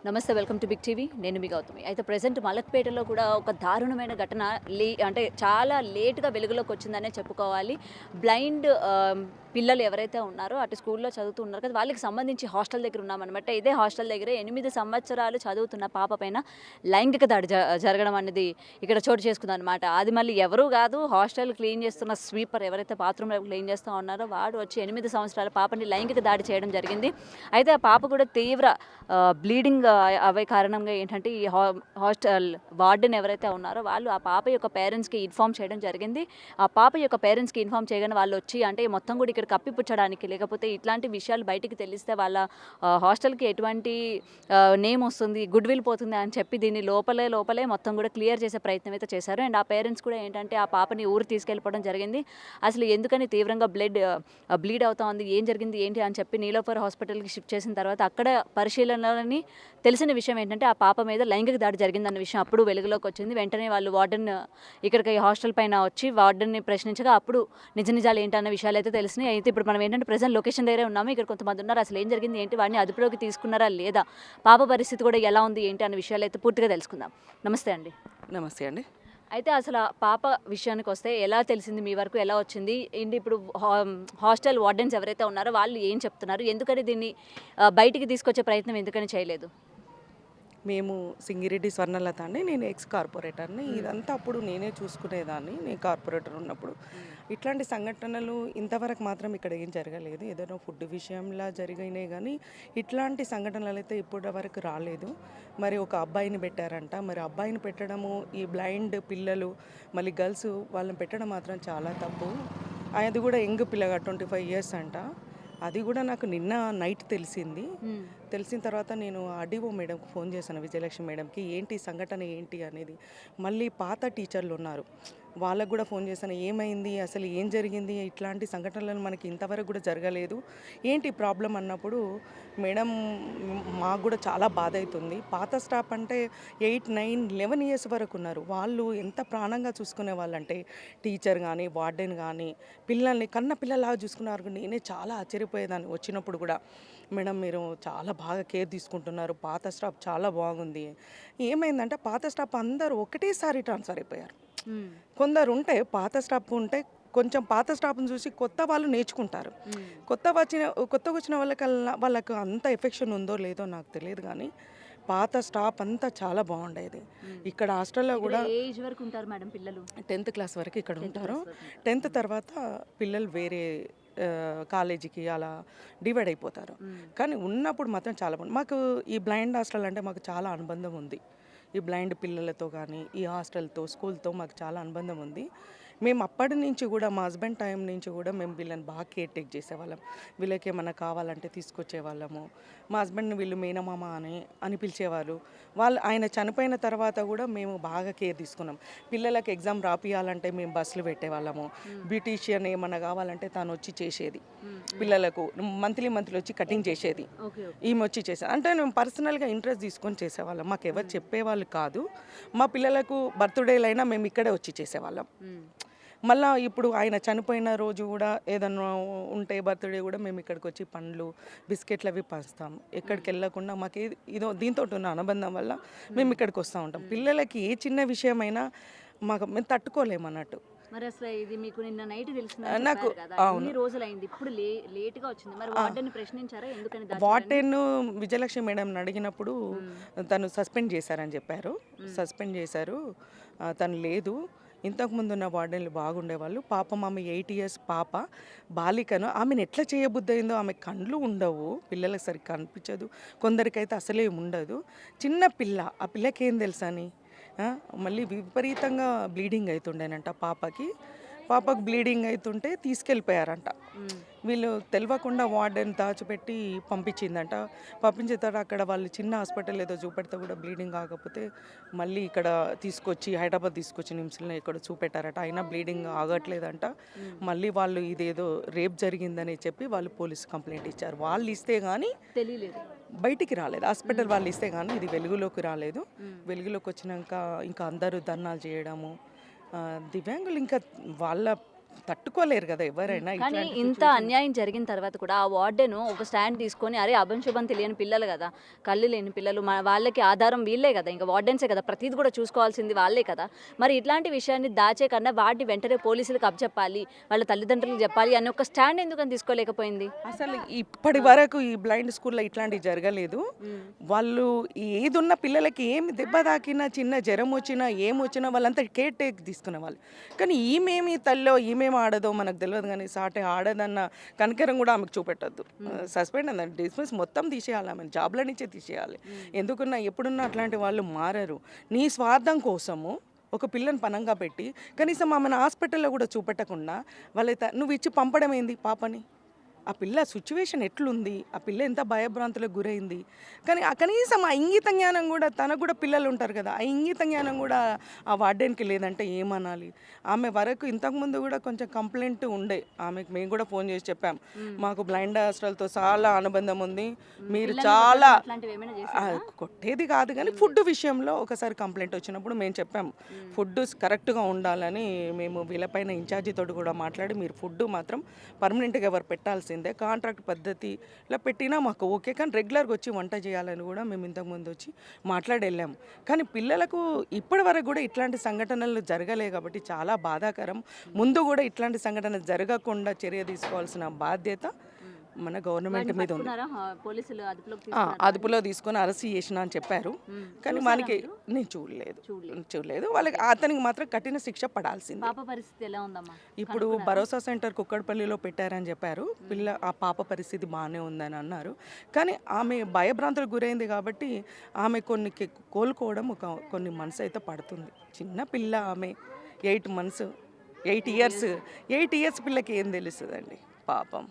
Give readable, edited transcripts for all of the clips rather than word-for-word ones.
నమస్తే, welcome to big TV. నేను మీ గౌతమి. అయితే ప్రెజెంట్ మలక్పేటలో కూడా ఒక దారుణమైన ఘటన అంటే చాలా లేట్‌గా వెలుగులోకి వచ్చిందనే చెప్పుకోవాలి. బ్లైండ్ పిల్లలు ఎవరైతే ఉన్నారో అటు స్కూల్‌లో చదువుతూ ఉన్నారు కదా! వాళ్ళకి సంబంధించి హాస్టల్ దగ్గర ఉన్నామనమాట. ఇదే హాస్టల్ దగ్గర 8 సంవత్సరాలు చదువుతున్న పాప పైన లైంగిక దాడి జరగడం అనేది ఇక్కడ చోటు చేసుకుందనమాట. అది మళ్ళీ ఎవరు కాదు, హాస్టల్ క్లీన్ చేస్తున్న స్వీపర్ ఎవరైతే బాత్రూమ్‌లో క్లీన్ చేస్తా ఉన్నారో వాడు వచ్చి 8 సంవత్సరాల పాపని లైంగిక దాడి చేయడం జరిగింది. అయితే ఆ పాప కూడా తీవ్ర బ్లీడింగ్ అవే కారణంగా ఏంటంటే ఈ హాస్టల్ వార్డెన్ ఎవరైతే ఉన్నారో వాళ్ళు ఆ పాప యొక్క పేరెంట్స్‌కి ఇన్ఫార్మ్ చేయడం జరిగింది. ఆ పాప యొక్క పేరెంట్స్‌కి ఇన్ఫార్మ్ చేయగానే వాళ్ళు వచ్చి అంటే మొత్తం కూడా ఇక్కడ కప్పిపుచ్చడానికి, లేకపోతే ఇట్లాంటి విషయాలు బయటికి తెలిస్తే వాళ్ళ హాస్టల్‌కి ఎటువంటి నేమ్ వస్తుంది, గుడ్ విల్ పోతుంది అని చెప్పి దీన్ని లోపలే మొత్తం కూడా క్లియర్ చేసే ప్రయత్నం అయితే చేశారు. అండ్ ఆ పేరెంట్స్ కూడా ఏంటంటే ఆ పాపని ఊరు తీసుకెళ్ళిపోవడం జరిగింది. అసలు ఎందుకని తీవ్రంగా బ్లీడ్ అవుతా ఉంది, ఏం జరిగింది ఏంటి అని చెప్పి నీలోఫర్ హాస్పిటల్‌కి షిఫ్ట్ చేసిన తర్వాత అక్కడ పరిశీలనలని తెలిసిన విషయం ఏంటంటే ఆ పాప మీద లైంగిక దాడి జరిగిందన్న విషయం అప్పుడు వెలుగులోకి వచ్చింది. వెంటనే వాళ్ళు వార్డెన్ ఇక్కడికి హాస్టల్ పైన వచ్చి వార్డెన్‌ని ప్రశ్నించగా అప్పుడు నిజాలు ఏంటన్న విషయాలు అయితే తెలిసినాయి. అయితే ఇప్పుడు మనం ఏంటంటే ప్రెజెంట్ లొకేషన్ దగ్గరే ఉన్నాము. ఇక్కడ కొంతమంది ఉన్నారు. అసలు ఏం జరిగింది ఏంటి, వాడిని అదుపులోకి తీసుకున్నారా లేదా, పాప పరిస్థితి కూడా ఎలా ఉంది ఏంటి అన్న విషయాలు అయితే పూర్తిగా తెలుసుకుందాం. నమస్తే అండి. నమస్తే అండి. అయితే అసలు ఆ పాప విషయానికి వస్తే ఎలా తెలిసింది, మీ వరకు ఎలా వచ్చింది ఏంటి, ఇప్పుడు హాస్టల్ వార్డెన్స్ ఎవరైతే ఉన్నారో వాళ్ళు ఏం చెప్తున్నారు, ఎందుకని దీన్ని బయటికి తీసుకొచ్చే ప్రయత్నం ఎందుకని చేయలేదు? మేము సింగిరెడ్డి స్వర్ణలత అండి. నేను ఎక్స్ కార్పొరేటర్ని. ఇదంతా అప్పుడు నేనే చూసుకునేదాన్ని. నేను కార్పొరేటర్ ఉన్నప్పుడు. ఇట్లాంటి సంఘటనలు ఇంతవరకు మాత్రం ఇక్కడ ఏం జరగలేదు. ఏదైనా ఫుడ్ విషయంలా జరిగినాయి కానీ ఇట్లాంటి సంఘటనలు అయితే ఇప్పటి వరకు రాలేదు. మరి ఒక అబ్బాయిని పెట్టారంట. మరి అబ్బాయిని పెట్టడము, ఈ బ్లైండ్ పిల్లలు మళ్ళీ గర్ల్స్ వాళ్ళని పెట్టడం మాత్రం చాలా తప్పు. అది కూడా యంగ్ పిల్లగా 25 ఇయర్స్ అంట. అది కూడా నాకు నిన్న నైట్ తెలిసింది. తెలిసిన తర్వాత నేను ఆర్డీఓ మేడంకి ఫోన్ చేశాను, విజయలక్ష్మి మేడంకి, ఏంటి సంఘటన ఏంటి అనేది. మళ్ళీ పాత టీచర్లు ఉన్నారు, వాళ్ళకు కూడా ఫోన్ చేశాను, ఏమైంది అసలు ఏం జరిగింది, ఇట్లాంటి సంఘటనలు మనకి ఇంతవరకు కూడా జరగలేదు, ఏంటి ప్రాబ్లం అన్నప్పుడు, మేడం మాకు కూడా చాలా బాధ అవుతుంది. పాత స్టాఫ్ అంటే 8, 9, 11 ఇయర్స్ వరకు ఉన్నారు. వాళ్ళు ఎంత ప్రాణంగా చూసుకునే వాళ్ళంటే టీచర్ కానీ వార్డెన్ కానీ పిల్లల్ని కన్న పిల్లలాగా చూసుకున్నారు. నేనే చాలా ఆశ్చర్యపోయేదాన్ని వచ్చినప్పుడు కూడా. మేడం మీరు చాలా బాగా కేర్ తీసుకుంటున్నారు, పాత స్టాఫ్ చాలా బాగుంది. ఏమైందంటే పాత స్టాఫ్ అందరూ ఒకటేసారి ట్రాన్స్ఫర్ అయిపోయారు. కొందరు ఉంటే పాత స్టాఫ్ ఉంటే కొంచెం పాత స్టాఫ్ని చూసి కొత్త వాళ్ళు నేర్చుకుంటారు. కొత్తగా వచ్చిన వాళ్ళకు అంత ఎఫెక్షన్ ఉందో లేదో నాకు తెలియదు కానీ పాత స్టాఫ్ అంతా చాలా బాగుండేది. ఇక్కడ హాస్టల్లో కూడా ఏజ్ వరకు ఉంటారు మేడం పిల్లలు? 10th క్లాస్ వరకు ఇక్కడ ఉంటారు. 10th తర్వాత పిల్లలు వేరే కాలేజీకి అలా డివైడ్ అయిపోతారు. కానీ ఉన్నప్పుడు మాత్రం చాలా బాగుంది. మాకు ఈ బ్లైండ్ హాస్టల్ అంటే మాకు చాలా అనుబంధం ఉంది. ఈ బ్లైండ్ పిల్లలతో కానీ ఈ హాస్టల్తో స్కూల్తో మాకు చాలా అనుబంధం ఉంది. మేము అప్పటి నుంచి కూడా మా హస్బెండ్ టైం నుంచి కూడా మేము వీళ్ళని బాగా కేర్ టేక్ చేసేవాళ్ళం. వీళ్ళకి ఏమైనా కావాలంటే తీసుకొచ్చేవాళ్ళము. మా హస్బెండ్ని వీళ్ళు మేనమామ అని పిలిచేవారు. ఆయన చనిపోయిన తర్వాత కూడా మేము బాగా కేర్ తీసుకున్నాం. పిల్లలకి ఎగ్జామ్ రాపియాలంటే మేము బస్సులు పెట్టేవాళ్ళము. బ్యూటీషియన్ ఏమన్నా కావాలంటే తను వచ్చి చేసేది. పిల్లలకు మంత్లీ వచ్చి కటింగ్ చేసేది. ఈమె వచ్చి చేసేది. అంటే మేము పర్సనల్గా ఇంట్రెస్ట్ తీసుకొని చేసేవాళ్ళం. మాకు ఎవరు చెప్పేవాళ్ళు కాదు. మా పిల్లలకు బర్త్డేలైనా మేము ఇక్కడే వచ్చి చేసేవాళ్ళం. మళ్ళీ ఇప్పుడు ఆయన చనిపోయిన రోజు కూడా ఏదన్నా ఉంటే బర్త్డే కూడా మేము ఇక్కడికి వచ్చి పండ్లు బిస్కెట్లు అవి పంచుతాం. ఎక్కడికి వెళ్ళకుండా మాకు ఇదో దీంతో ఉన్న అనుబంధం వల్ల మేము ఇక్కడికి వస్తూ ఉంటాం. పిల్లలకి ఏ చిన్న విషయమైనా మేము తట్టుకోలేమన్నట్టు. మరి అసలు ఇది మీకు నిన్న నైట్ తెలిసింది నాకు. ఎన్ని రోజులైంది, ఇప్పుడు లేట్గా వచ్చింది, మరి వార్డెన్ ప్రశ్నించారా ఎందుకని? వార్డెన్ విజయలక్ష్మి మేడం అడిగినప్పుడు తను సస్పెండ్ చేశారని చెప్పారు. సస్పెండ్ చేశారు, తను లేదు. ఇంతకుముందు ఉన్న వార్డెన్లు బాగుండేవాళ్ళు. పాపం ఆమె 8 ఇయర్స్ పాప బాలికను, ఆమెను ఎట్లా చేయబుద్ధి అయిందో. ఆమె కండ్లు ఉండవు, పిల్లలకు సరిగ్గా కనిపించదు, కొందరికైతే అసలే ఉండదు. చిన్న పిల్ల, ఆ పిల్లకి ఏం తెలుసని మళ్ళీ విపరీతంగా బ్లీడింగ్ అవుతుండేనంట పాపకు బ్లీడింగ్ అవుతుంటే తీసుకెళ్ళిపోయారంట. వీళ్ళు తెలియకుండా వార్డెన్ దాచిపెట్టి పంపించిందంట. పంపించిన తర్వాత అక్కడ వాళ్ళు చిన్న హాస్పిటల్ ఏదో చూపెడితే కూడా బ్లీడింగ్ ఆగకపోతే మళ్ళీ ఇక్కడ తీసుకొచ్చి హైదరాబాద్ తీసుకొచ్చి నిమ్స్లో ఇక్కడ చూపెట్టారట. అయినా బ్లీడింగ్ ఆగట్లేదంట. మళ్ళీ వాళ్ళు ఇదేదో రేప్ జరిగిందని చెప్పి వాళ్ళు పోలీస్ కంప్లైంట్ ఇచ్చారు. వాళ్ళు ఇస్తే కానీ తెలియలేదు, బయటికి రాలేదు. హాస్పిటల్ వాళ్ళు ఇస్తే కానీ ఇది వెలుగులోకి రాలేదు. వెలుగులోకి వచ్చినాక ఇంకా అందరూ ధర్నాలు చేయడము, దివ్యాంగులు ఇంకా వాళ్ళ తట్టుకోలేరు కదా ఎవరైనా. కానీ ఇట్లాంటి ఇంత అన్యాయం జరిగిన తర్వాత కూడా ఆ వార్డెను ఒక స్టాండ్ తీసుకొని అరే అభంశుభం తెలియని పిల్లలు కదా, కళ్ళు లేని పిల్లలు, వాళ్ళకి ఆధారం వీళ్ళే కదా, ఇంకా వార్డెన్సే కదా, ప్రతిదీ కూడా చూసుకోవాల్సింది వాళ్ళే కదా. మరి ఇట్లాంటి విషయాన్ని దాచే కన్నా వాటిని వెంటనే పోలీసులకు అప్పచెప్పాలి, వాళ్ళ తల్లిదండ్రులకు చెప్పాలి అని ఒక స్టాండ్ ఎందుకని తీసుకోలేకపోయింది? అసలు ఇప్పటి వరకు ఈ బ్లైండ్ స్కూల్లో ఇట్లాంటివి జరగలేదు. వాళ్ళు ఏది ఉన్న పిల్లలకి ఏమి దెబ్బ తాకినా, చిన్న జ్వరం వచ్చినా, ఏమొచ్చినా వాళ్ళంతా కేర్ టేక్ తీసుకునే వాళ్ళు. కానీ ఈమెమి తల్లో ఈమెమి ఆడదో మనకు తెలియదు, కానీ సాటే ఆడదన్న కనికరం కూడా ఆమెకు చూపెట్టద్దు. సస్పెండ్ అండి, డిస్మిస్ మొత్తం తీసేయాలి, ఆమె జాబ్ల నుంచే తీసేయాలి. ఎందుకున్నా ఎప్పుడున్నా అట్లాంటి వాళ్ళు మారరు. నీ స్వార్థం కోసము ఒక పిల్లని పనంగా పెట్టి కనీసం ఆమెను హాస్పిటల్లో కూడా చూపెట్టకుండా వాళ్ళైతే నువ్వు ఇచ్చి పంపడం ఏంది పాపని? ఆ పిల్ల సిచ్యువేషన్ ఎట్లుంది, ఆ పిల్ల ఎంత భయభ్రాంతులకు గురైంది. కానీ కనీసం ఆ ఇంగిత జ్ఞానం కూడా, తనకు కూడా పిల్లలు ఉంటారు కదా, ఆ ఇంగిత జ్ఞానం కూడా ఆ వార్డెన్కి లేదంటే ఏమనాలి? ఆమె వరకు ఇంతకుముందు కూడా కొంచెం కంప్లైంట్ ఉండే ఆమెకు, మేము కూడా ఫోన్ చేసి చెప్పాం, మాకు బ్లైండ్ హాస్టల్తో చాలా అనుబంధం ఉంది, మీరు చాలా కొట్టేది కాదు కానీ ఫుడ్ విషయంలో ఒకసారి కంప్లైంట్ వచ్చినప్పుడు మేము చెప్పాం ఫుడ్ కరెక్ట్గా ఉండాలని. మేము వీళ్ళపైన ఇన్ఛార్జితో కూడా మాట్లాడి మీరు ఫుడ్ మాత్రం పర్మనెంట్గా ఎవరు పెట్టాల్సిందే, కాంట్రాక్ట్ పద్ధతిలో పెట్టినా మాకు ఓకే, కానీ రెగ్యులర్గా వచ్చి వంట చేయాలని కూడా మేము ఇంతకుముందు వచ్చి మాట్లాడి వెళ్ళాము. కానీ పిల్లలకు ఇప్పటి వరకు కూడా ఇట్లాంటి సంఘటనలు జరగలే కాబట్టి చాలా బాధాకరం. ముందు కూడా ఇట్లాంటి సంఘటన జరగకుండా చర్య తీసుకోవాల్సిన బాధ్యత మన గవర్నమెంట్ మీద ఉంది. పోలీసులు అదుపులో తీసుకొని అరెస్ట్ చేసిన అని చెప్పారు, కానీ మనకి నేను చూడలేదు. వాళ్ళకి అతనికి మాత్రం కఠిన శిక్ష పడాల్సింది. పాప పరిస్థితి ఎలా ఉందమ్మా? ఇప్పుడు భరోసా సెంటర్ కుక్కడపల్లిలో పెట్టారని చెప్పారు. ఆ పాప పరిస్థితి బాగానే ఉందని అన్నారు, కానీ ఆమె భయభ్రాంతులకు గురైంది కాబట్టి ఆమె కోలుకోవడం కొన్ని మంత్స్ అయితే పడుతుంది. చిన్న పిల్ల ఆమె 8 ఇయర్స్ పిల్లకి ఏం తెలుస్తుందండి పాపం.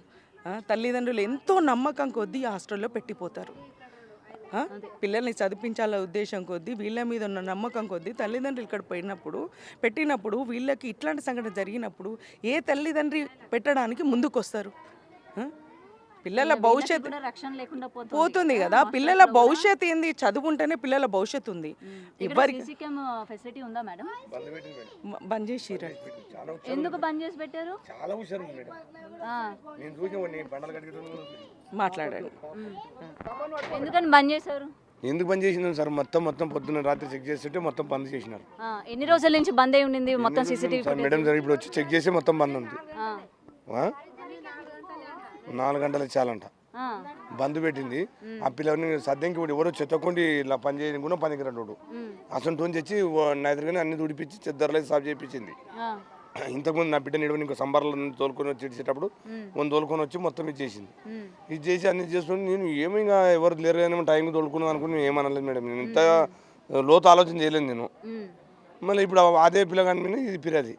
తల్లిదండ్రులు ఎంతో నమ్మకం కొద్దీ హాస్టల్లో పెట్టిపోతారు. పిల్లల్ని చదివించాల ఉద్దేశం కొద్దీ, వీళ్ళ మీద ఉన్న నమ్మకం కొద్దీ తల్లిదండ్రులు ఇక్కడ పెట్టినప్పుడు వీళ్ళకి ఇట్లాంటి సంఘటన జరిగినప్పుడు ఏ తల్లిదండ్రి పెట్టడానికి ముందుకు వస్తారు? పిల్లల భవిష్యత్తు పోతుంది కదా. పిల్లల భవిష్యత్తు ఏంది? చదువుంటేనే పిల్లల భవిష్యత్తు ఉంది. బంద్ చేసిర్రు. ఎందుకు బంద్ చేసి పెట్టారు? మాట్లాడండి. ఎందుకని బంద్ చేశారు? ఎందుకు బంద్ చేసినారు సార్? మొత్తం పొద్దున్న రాత్రి చెక్ చేస్తుంటే మొత్తం బంద్ చేసినారు. ఎన్ని రోజుల నుంచి బంద్ అయి ఉండింది మొత్తం సీసీటీవీ? మేడం సార్ ఇప్పుడు వచ్చి చెక్ చేసి మొత్తం బంద్ ఉంది. 4 గంటలు చాలంట బంద్ పెట్టింది. ఆ పిల్లల్ని సద్యంకి ఎవరో చెత్తకుండి ఇలా పని చేయని కూడా పనికి రాడు అసలు తెచ్చి నైదరుగానే అన్ని తుడిపించి చెద్దరలో సాఫ్ చేయించింది. ఇంతకుముందు నా బిడ్డ నిడవని ఇంకో సంబరాలను తోలుకొని వచ్చి ఇచ్చేటప్పుడు తోలుకొని వచ్చి మొత్తం ఇచ్చేసింది. ఇది చేసి అన్ని చేసుకుని నేను ఏమి ఇంకా ఎవరు లేరు కానీ టైంకి తోలుకున్నాను అనుకుని ఏమనలేదు మేడం. నేను ఇంత లోతు ఆలోచన చేయలేదు నేను. మళ్ళీ ఇప్పుడు అదే పిల్లగాని మీద ఇది పిరది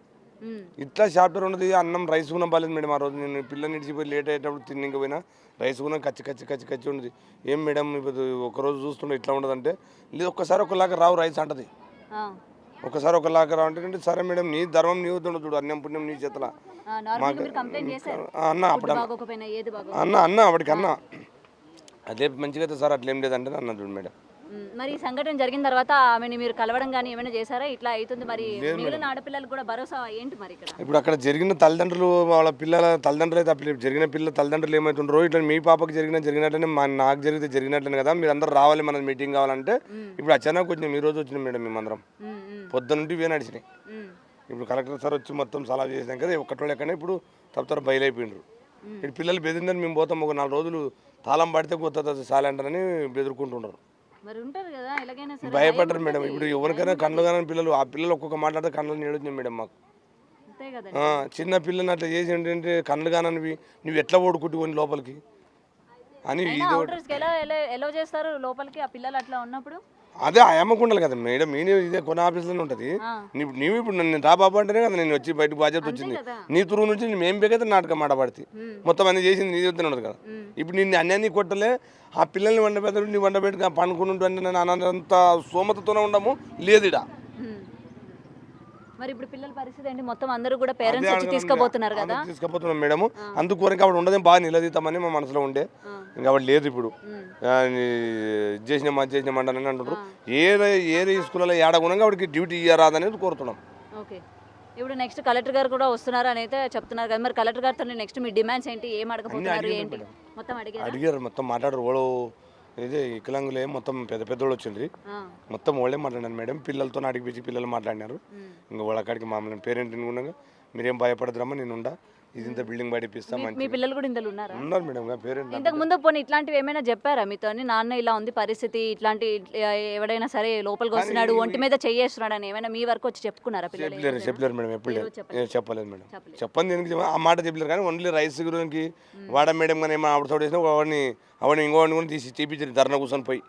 ఇట్లా చాప్టర్ ఉన్నది. అన్నం రైస్ కూడా బాలేదు మేడం. ఆ రోజు నేను పిల్లని ఇడిచిపోయి లేట్ అయ్యేటప్పుడు తిని పోయినా రైస్ కూడా కచ్చి ఉండదు. ఏం మేడం ఇప్పుడు ఒకరోజు చూస్తుండే ఇట్లా ఉండదంటే, లేదు ఒక్కసారి ఒకలాగా రావు రైస్ అంటది. ఒకసారి ఒకలాగా రావు అంటే సరే మేడం నీ ధర్మం నీ వద్దు చూడు, అన్నం పుణ్యం నీ చేతల అన్న అప్పుడు అన్న అప్పటికి అన్న అదే మంచిగా అయితే సార్ అట్లేం లేదంటే అన్న చూడు మేడం. మరి ఈ సంఘటన జరిగిన తర్వాత ఆమెని మీరు కలవడం కానీ ఏమైనా చేశారా? ఇట్లా అవుతుంది మరి మిగిలిన ఆడపిల్లలకు కూడా భరోసా ఏంటి మరి ఇక్కడ? ఇప్పుడు అక్కడ జరిగిన తల్లిదండ్రులు వాళ్ళ పిల్లల తల్లిదండ్రులు అయితే జరిగిన పిల్లల తల్లిదండ్రులు ఏమవుతుండ్రో ఇట్లా మీ పాపకి జరిగినట్లనే నాకు జరిగినట్లనే కదా, మీరు అందరూ రావాలి మన మీటింగ్ కావాలంటే ఇప్పుడు అచానక్ వచ్చినాం. ఈ రోజు వచ్చినాం మేడం మేమందరం పొద్దున్నుంటి ఇవే నడిచినాయి. ఇప్పుడు కలెక్టర్ సార్ వచ్చి మొత్తం సలహా చేసినాం కదా ఒక్కటో లెక్కనే ఇప్పుడు తప్ప బయలైపోయినారు. ఇప్పుడు పిల్లలు బెదిరిందని మేము పోతాం, ఒక 4 రోజులు తాళం పడితే కొత్త సాలంటారని బెదురుకుంటున్నారు. భయపడ్డారు మేడం. ఇప్పుడు ఎవరికైనా కళ్ళు కానీ పిల్లలు ఆ పిల్లలు ఒక్కొక్క మాట్లాడితే కళ్ళు నేడుతున్నాయి మేడం మాకు. చిన్న పిల్లని అట్లా చేసి ఏంటంటే కళ్ళు కానవి నువ్వు ఎట్లా ఓడుకుంటుకొని లోపలికి అని అదే అమ్మకు ఉండాలి కదా మేడం. ఇదే కొన్ని ఆఫీసులోనే ఉంటుంది. నీవు ఇప్పుడు నన్ను రా బాబు అంటేనే కదా నేను వచ్చి బయటకు బాధ్యత వచ్చింది. నీ తురుగు నుంచి మేము బేకైతే నాటకం మాటపడితే మొత్తం అన్ని చేసింది నీ చెప్తూనే ఉండదు కదా. ఇప్పుడు నిన్ను అన్యాన్ని కొట్టలే, ఆ పిల్లల్ని వండబెట్టరు, నీ వండబెట్టి పండుకుని ఉంటే అన్నంత సోమతతోనే ఉండము లేదు ఇడ. మరి ఇప్పుడు పిల్లల పరిస్థితి ఏంటి? మొత్తం అందరూ కూడా పేరెంట్స్ వచ్చి తీసుకుపోతున్నారు కదా. తీసుకుపోతున్నాం మేడం. అందుకోరికి ఆవిడ ఉండదేం బాగా నిలదీతామని మా మనసులో ఉండే, ఇంకా ఆవిడ లేదు ఇప్పుడు. చేసినామంటారని అంటున్నారు. ఏ స్కూల్లో ఏడగుణంగా ఆవిడకి డ్యూటీ ఇయ్యరాదనేది కోరుతున్నాం. ఇప్పుడు నెక్స్ట్ కలెక్టర్ గారు కూడా వస్తున్నారు అని అయితే చెప్తున్నారు కదా, మరి కలెక్టర్ గారితో నెక్స్ట్ మీ డిమాండ్స్ ఏంటి, ఏం అడగబోతున్నారు ఏంటి మొత్తం అడిగారు, మొత్తం మాట్లాడారు. ఓడో ఇదే వికలాంగులే మొత్తం పెద్ద పెద్దోళ్ళు వచ్చిండ్రి, మొత్తం వాళ్ళే మాట్లాడారు మేడం. పిల్లలతో అడిగిపించి పిల్లలు మాట్లాడినారు. ఇంకా వాళ్ళ కాడికి మామూలు పేరెంట్ ఉండగా మీరేం భయపడద్రమ్మా, నేను ఉండా, ఇది ఇంత బిల్డింగ్ బయటిపిస్తాం మీ పిల్లలు కూడా ఇందులో ఉన్నారా? ఉన్నారు మేడం. పేరెంట్ ఇంతకు ముందు పోనీ ఇట్లాంటివి ఏమైనా చెప్పారా మీతో, నాన్న ఇలా ఉంది పరిస్థితి, ఇట్లాంటి ఎవడైనా సరే లోపలికి వస్తున్నాడు ఒంటి మీద చెయ్యేస్తున్నాడు అని ఏమైనా మీ వరకు వచ్చి చెప్పుకున్నారా పిల్లలు? చెప్పలేరు మేడం, ఎప్పుడు చెప్పలేదు మేడం. చెప్పండి ఎందుకు ఆ మాట చెప్పలేరు, కానీ ఓన్లీ రైస్ గురించి వాడ మేడం కానీ ఏమైనా ఆవిడ తోడేసినా అవన్నీ ఇంకోటి కూడా తీసి తీపిచ్చారు. ధర్నా కూర్చొని పోయి